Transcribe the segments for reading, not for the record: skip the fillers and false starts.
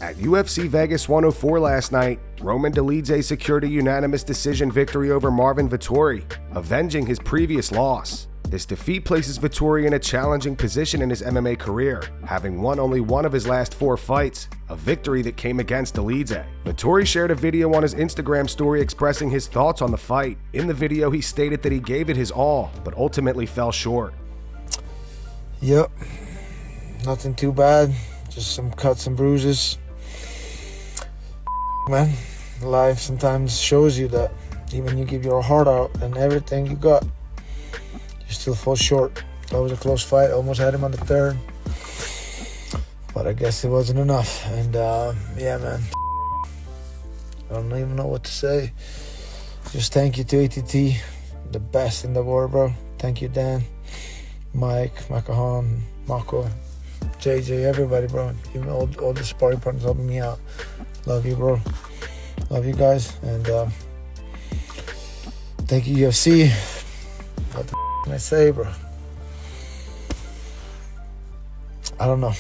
At UFC Vegas 104 last night, Roman Dolidze secured a unanimous decision victory over Marvin Vettori, avenging his previous loss. This defeat places Vettori in a challenging position in his MMA career, having won only one of his last 4 fights, a victory that came against Dolidze. Vettori shared a video on his Instagram story expressing his thoughts on the fight. In the video, he stated that he gave it his all, but ultimately fell short. Yep, nothing too bad, just some cuts and bruises. Man, life sometimes shows you that even you give your heart out and everything you got, you still fall short. That was a close fight. Almost had him on the 3rd, but I guess it wasn't enough. And yeah, man, I don't even know what to say. Just thank you to ATT, the best in the world, bro. Thank you, Dan, Mike, Makahan, Mako, JJ, everybody, bro. Even all the sparring partners helping me out. Love you, bro. Love you guys. And thank you, UFC. What the can I say, bro? I don't know.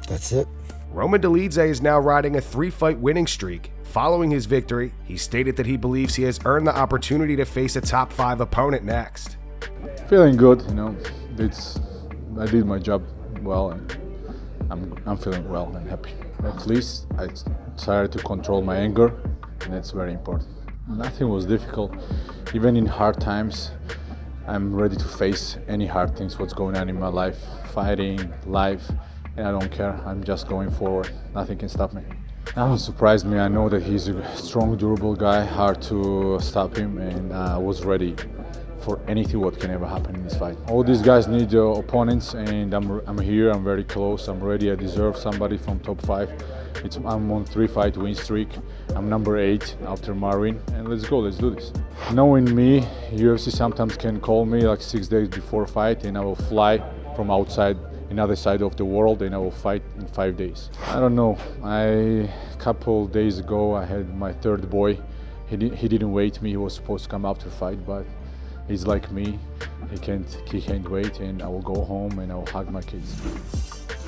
That's it. Roman Dolidze is now riding a 3-fight winning streak. Following his victory, he stated that he believes he has earned the opportunity to face a top 5 opponent next. Feeling good, you know. I did my job well, and I'm feeling well and happy. At least I tried to control my anger, and that's very important. Nothing was difficult. Even in hard times, I'm ready to face any hard things, what's going on in my life, fighting, life, and I don't care. I'm just going forward. Nothing can stop me. Nothing surprised me. I know that he's a strong, durable guy, hard to stop him, and I was ready for anything what can ever happen in this fight. All these guys need opponents, and I'm here, I'm very close, I'm ready, I deserve somebody from top 5. I'm on 3-fight win streak, I'm number 8 after Marvin, and let's go, let's do this. Knowing me, UFC sometimes can call me like 6 days before fight, and I will fly from outside, another side of the world, and I will fight in 5 days. I don't know, a couple days ago I had my 3rd boy. He didn't wait me, he was supposed to come after fight, but he's like me, he can't wait, and I will go home and I will hug my kids.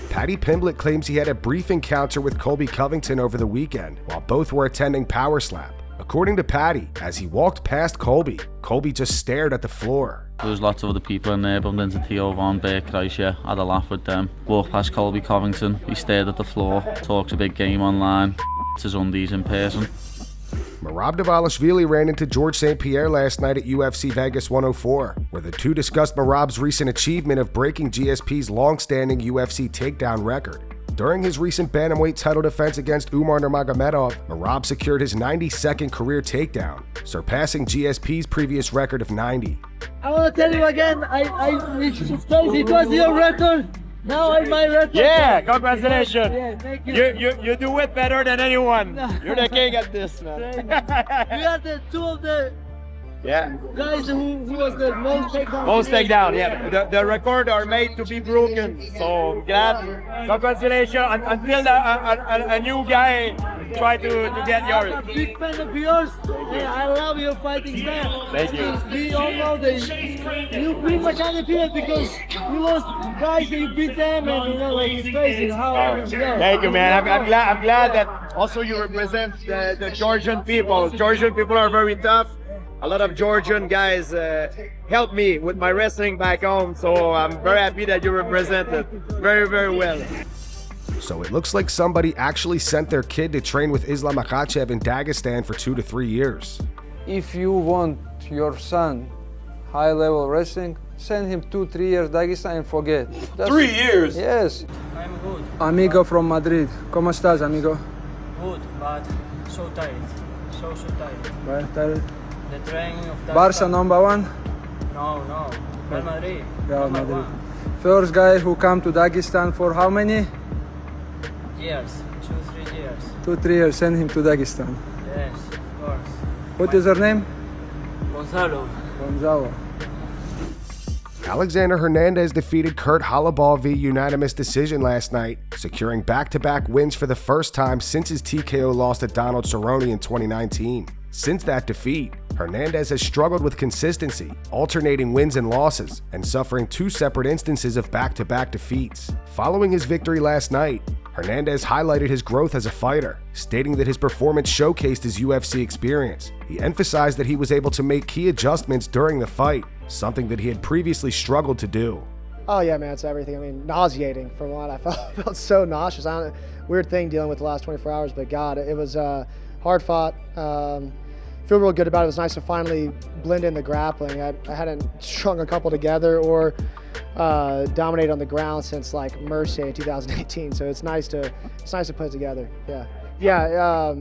Paddy Pimblett claims he had a brief encounter with Colby Covington over the weekend while both were attending Power Slap. According to Paddy, as he walked past Colby, Colby just stared at the floor. There was lots of other people in there, bumped into Theo Von Beerkreis, yeah, had a laugh with them. Walked past Colby Covington, he stared at the floor, talks a big game online, his undies in person. Merab Dvalishvili ran into George St-Pierre last night at UFC Vegas 104, where the two discussed Merab's recent achievement of breaking GSP's long-standing UFC takedown record. During his recent bantamweight title defense against Umar Nurmagomedov, Merab secured his 92nd career takedown, surpassing GSP's previous record of 90. I want to tell you again, it was your record. Now I'm my record. Yeah, congratulations. Yeah, thank you. You do it better than anyone. You're the king at this, man. We are the 2 of the guys who was the most takedown. Most takedown, yeah. The record are made to be broken. So I'm glad. Congratulations. Until a new guy try to get yours. I'm a big fan of yours. And I love your fighting style. Thank you. We all know that you pretty much undefeated because you lost guys and you beat them, and you know, like, it's crazy how. Thank you, man. I'm glad that also you represent the Georgian people. Georgian people are very tough. A lot of Georgian guys helped me with my wrestling back home, so I'm very happy that you represent it very, very well. So it looks like somebody actually sent their kid to train with Islam Makhachev in Dagestan for 2 to 3 years. If you want your son high-level wrestling, send him 2-3 years Dagestan and forget. 3 years? Yes. I'm good. Amigo from Madrid. ¿Cómo estás, amigo? Good, but so tired. So tired. Right, tired. The training of that. Barca number 1? No. Real Madrid. Real Madrid. First guy who come to Dagestan for how many? Years. 2-3 years. 2-3 years. Send him to Dagestan. Yes, of course. What is her name? Gonzalo. Gonzalo. Alexander Hernandez defeated Kurt Holobaugh via unanimous decision last night, securing back-to-back wins for the first time since his TKO loss to Donald Cerrone in 2019. Since that defeat, Hernandez has struggled with consistency, alternating wins and losses, and suffering 2 separate instances of back-to-back defeats. Following his victory last night, Hernandez highlighted his growth as a fighter, stating that his performance showcased his UFC experience. He emphasized that he was able to make key adjustments during the fight, something that he had previously struggled to do. Oh yeah, man, it's everything. I mean, nauseating for one. I felt so nauseous. Weird thing dealing with the last 24 hours, but God, it was hard fought. Feel real good about it. It was nice to finally blend in the grappling. I hadn't strung a couple together or dominated on the ground since like Mercy in 2018. So it's nice to put it together. Yeah.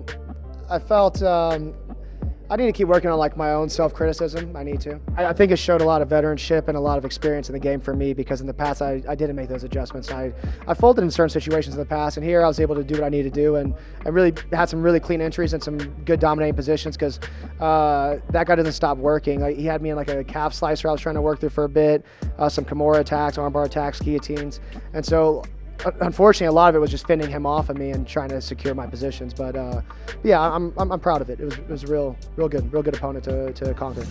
I felt I need to keep working on like my own self-criticism. I need to. I think it showed a lot of veteranship and a lot of experience in the game for me, because in the past I didn't make those adjustments. I folded in certain situations in the past, and here I was able to do what I needed to do, and really had some really clean entries and some good dominating positions, because that guy doesn't stop working. Like, he had me in like a calf slicer I was trying to work through for a bit, some Kimura attacks, armbar attacks, guillotines, and so unfortunately, a lot of it was just fending him off of me and trying to secure my positions. But yeah, I'm proud of it. It was a real good opponent to conquer.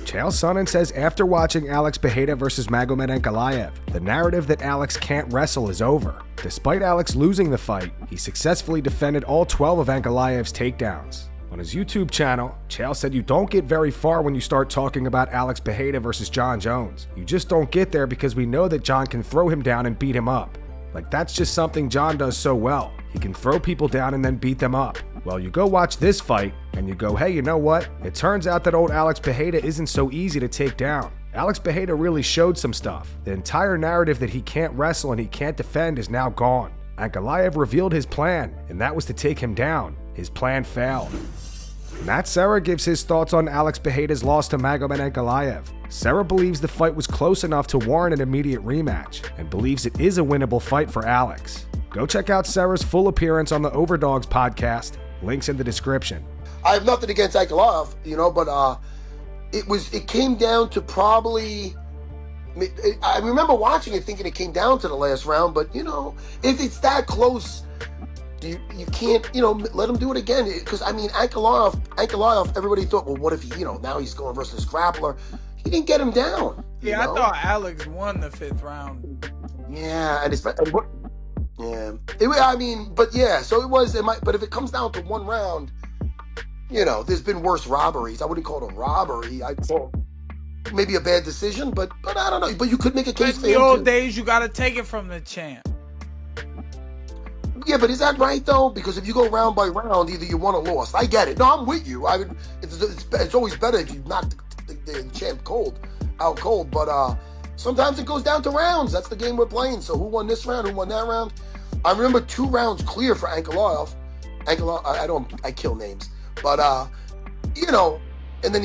Chael Sonnen says after watching Alex Pereira versus Magomed Ankalaev, the narrative that Alex can't wrestle is over. Despite Alex losing the fight, he successfully defended all 12 of Ankalaev's takedowns. On his YouTube channel, Chael said you don't get very far when you start talking about Alex Pereira versus John Jones. You just don't get there because we know that John can throw him down and beat him up. Like, that's just something John does so well. He can throw people down and then beat them up. Well, you go watch this fight and you go, hey, you know what? It turns out that old Alex Pereira isn't so easy to take down. Alex Pereira really showed some stuff. The entire narrative that he can't wrestle and he can't defend is now gone. Ankalaev revealed his plan, and that was to take him down. His plan failed. Matt Serra gives his thoughts on Alex Pereira's loss to Magomed Ankalaev. Serra believes the fight was close enough to warrant an immediate rematch, and believes it is a winnable fight for Alex. Go check out Serra's full appearance on the Overdogs podcast. Links in the description. I have nothing against Ankalaev, but it came down to probably. I remember watching it thinking it came down to the last round, but if it's that close, you can't let him do it again, because Ankalaev, everybody thought, well, what if he now he's going versus grappler. He didn't get him down. Yeah, I thought Alex won the 5th round. Yeah, so it was. But if it comes down to one round, there's been worse robberies. I wouldn't call it a robbery. I'd call it maybe a bad decision, but I don't know. But you could make a case for him. In the old days, you got to take it from the champ. Yeah, but is that right though? Because if you go round by round, either you won or lost. I get it. No, I'm with you. It's always better if you knock the champ out cold. But sometimes it goes down to rounds. That's the game we're playing. So who won this round? Who won that round? I remember 2 rounds clear for Ankalaev. I kill names, but and then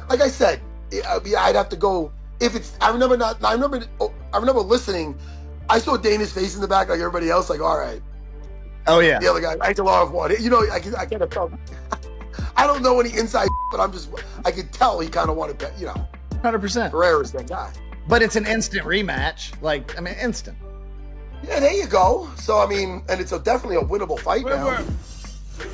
like I said, I'd have to go. If it's, I remember listening. I saw Dana's face in the back like everybody else. Like, all right. Oh yeah. The other guy, Ankalaev won. I kind of felt. I don't know any inside, but I could tell he kind of wanted to, 100%. Pereira's that guy. But it's an instant rematch. Instant. Yeah, there you go. So, and it's definitely a winnable fight now.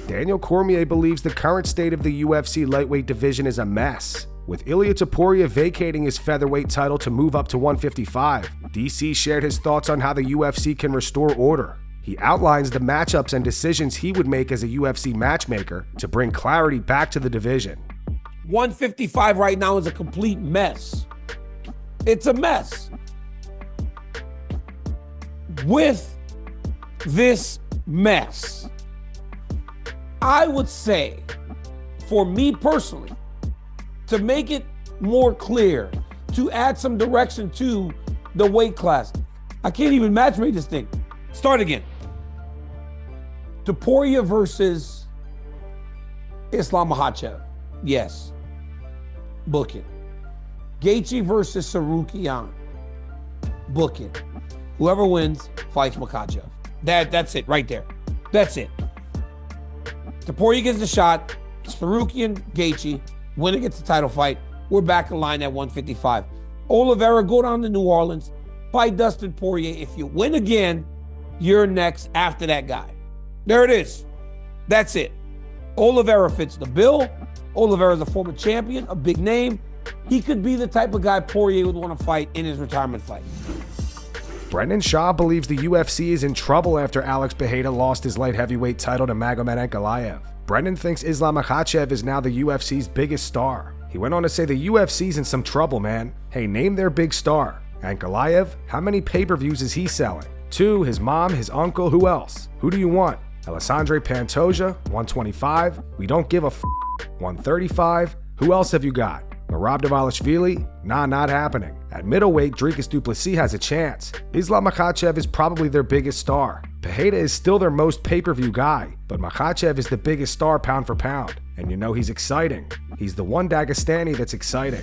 Daniel Cormier believes the current state of the UFC lightweight division is a mess. With Ilia Topuria vacating his featherweight title to move up to 155, DC shared his thoughts on how the UFC can restore order. He outlines the matchups and decisions he would make as a UFC matchmaker to bring clarity back to the division. 155 right now is a complete mess. It's a mess. With this mess, I would say, for me personally, to make it more clear, to add some direction to the weight class. I can't even matchmake this thing. Start again. Topuria versus Islam Makhachev. Yes. Book it. Gaethje versus Sarukian. Book it. Whoever wins fights Makhachev. That's it right there. That's it. Topuria gets the shot. Sarukian, Gaethje. Winner gets the title fight. We're back in line at 155. Oliveira, go down to New Orleans. Fight Dustin Poirier. If you win again, you're next after that guy. There it is. That's it. Oliveira fits the bill. Oliveira is a former champion, a big name. He could be the type of guy Poirier would want to fight in his retirement fight. Brendan Schaub believes the UFC is in trouble after Alex Pereira lost his light heavyweight title to Magomed Ankalaev. Brendan thinks Islam Makhachev is now the UFC's biggest star. He went on to say the UFC's in some trouble, man. Hey, name their big star. Ankalaev? How many pay-per-views is he selling? 2, his mom, his uncle, who else? Who do you want? Alessandro Pantoja, 125. We don't give a f. 135. Who else have you got? Merab Dvalishvili? Nah, not happening. At middleweight, Dricus du Plessis has a chance. Islam Makhachev is probably their biggest star. Pereira is still their most pay-per-view guy, but Makhachev is the biggest star pound for pound. And you know he's exciting. He's the one Dagestani that's exciting.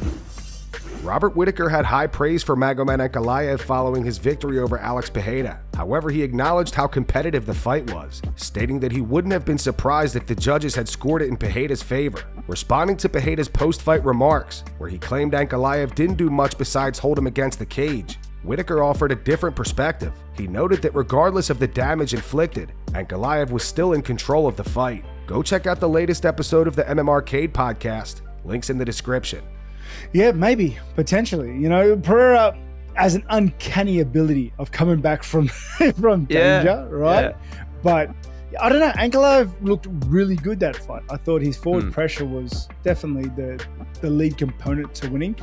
Robert Whittaker had high praise for Magomed Ankalaev following his victory over Alex Pereira. However, he acknowledged how competitive the fight was, stating that he wouldn't have been surprised if the judges had scored it in Pereira's favor. Responding to Pereira's post-fight remarks, where he claimed Ankalaev didn't do much besides hold him against the cage, Whittaker offered a different perspective. He noted that regardless of the damage inflicted, Ankalaev was still in control of the fight. Go check out the latest episode of the MMRcade podcast. Links in the description. Yeah, maybe, potentially. You know, Pereira has an uncanny ability of coming back from danger, right? Yeah. But I don't know, Ankalaev looked really good that fight. I thought his forward pressure was definitely the lead component to winning.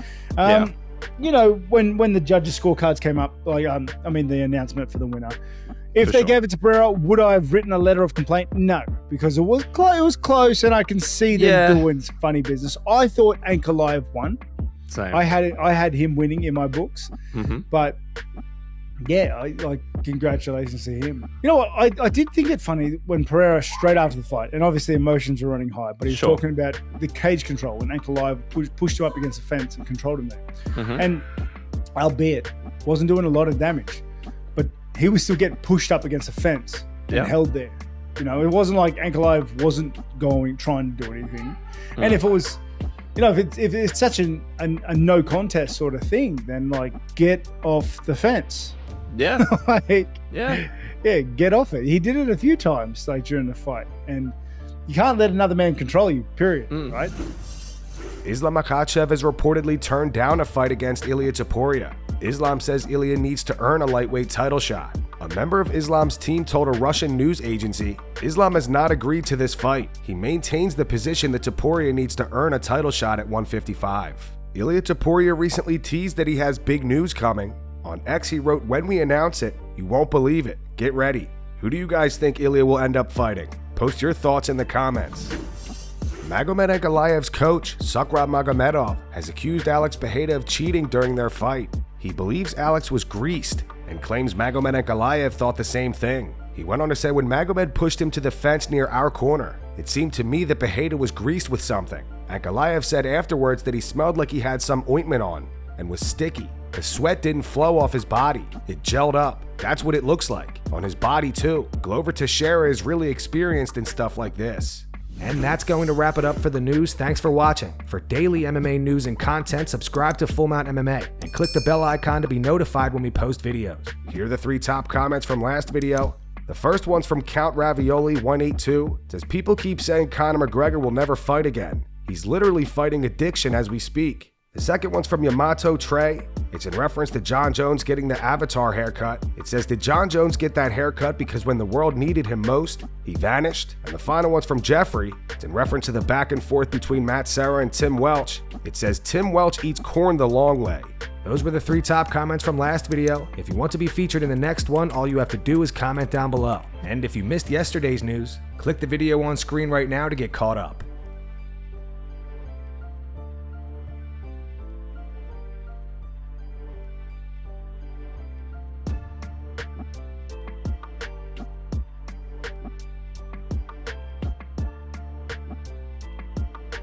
You know, when the judges' scorecards came up, like the announcement for the winner, if they gave it to Pereira, would I have written a letter of complaint? No, because it was close, and I can see them doing funny business. I thought Ankalaev won. Same. I had him winning in my books, but yeah, I congratulations to him. You know what? I did think it funny when Pereira straight after the fight, and obviously emotions are running high, but he's talking about the cage control when Ankalaev pushed him up against the fence and controlled him there, and albeit wasn't doing a lot of damage, but he was still getting pushed up against the fence and held there. You know, it wasn't like Ankalaev wasn't trying to do anything, and if it was. You know, if it's such a no contest sort of thing, then like get off the fence. Yeah. Get off it. He did it a few times like during the fight, and you can't let another man control you, period, right? Islam Makhachev has reportedly turned down a fight against Ilia Topuria. Islam says Ilia needs to earn a lightweight title shot. A member of Islam's team told a Russian news agency, Islam has not agreed to this fight. He maintains the position that Topuria needs to earn a title shot at 155. Ilia Topuria recently teased that he has big news coming. On X, he wrote, "When we announce it, you won't believe it. Get ready." Who do you guys think Ilia will end up fighting? Post your thoughts in the comments. Magomed Ankalaev's coach, Sukrab Magomedov, has accused Alex Pereira of cheating during their fight. He believes Alex was greased and claims Magomed Ankalaev thought the same thing. He went on to say, when Magomed pushed him to the fence near our corner, it seemed to me that Pereira was greased with something. Ankalaev said afterwards that he smelled like he had some ointment on and was sticky. The sweat didn't flow off his body. It gelled up. That's what it looks like. On his body too. Glover Teixeira is really experienced in stuff like this. And that's going to wrap it up for the news. Thanks for watching. For daily MMA news and content, subscribe to Full Mount MMA and click the bell icon to be notified when we post videos. Here are the 3 top comments from last video. The first one's from Count Ravioli 182. It says, people keep saying Conor McGregor will never fight again. He's literally fighting addiction as we speak. The second one's from Yamato Trey. It's in reference to John Jones getting the Avatar haircut. It says, did John Jones get that haircut because when the world needed him most, he vanished? And the final one's from Jeffrey. It's in reference to the back and forth between Matt Serra and Tim Welch. It says, Tim Welch eats corn the long way. Those were the 3 top comments from last video. If you want to be featured in the next one, all you have to do is comment down below. And if you missed yesterday's news, click the video on screen right now to get caught up.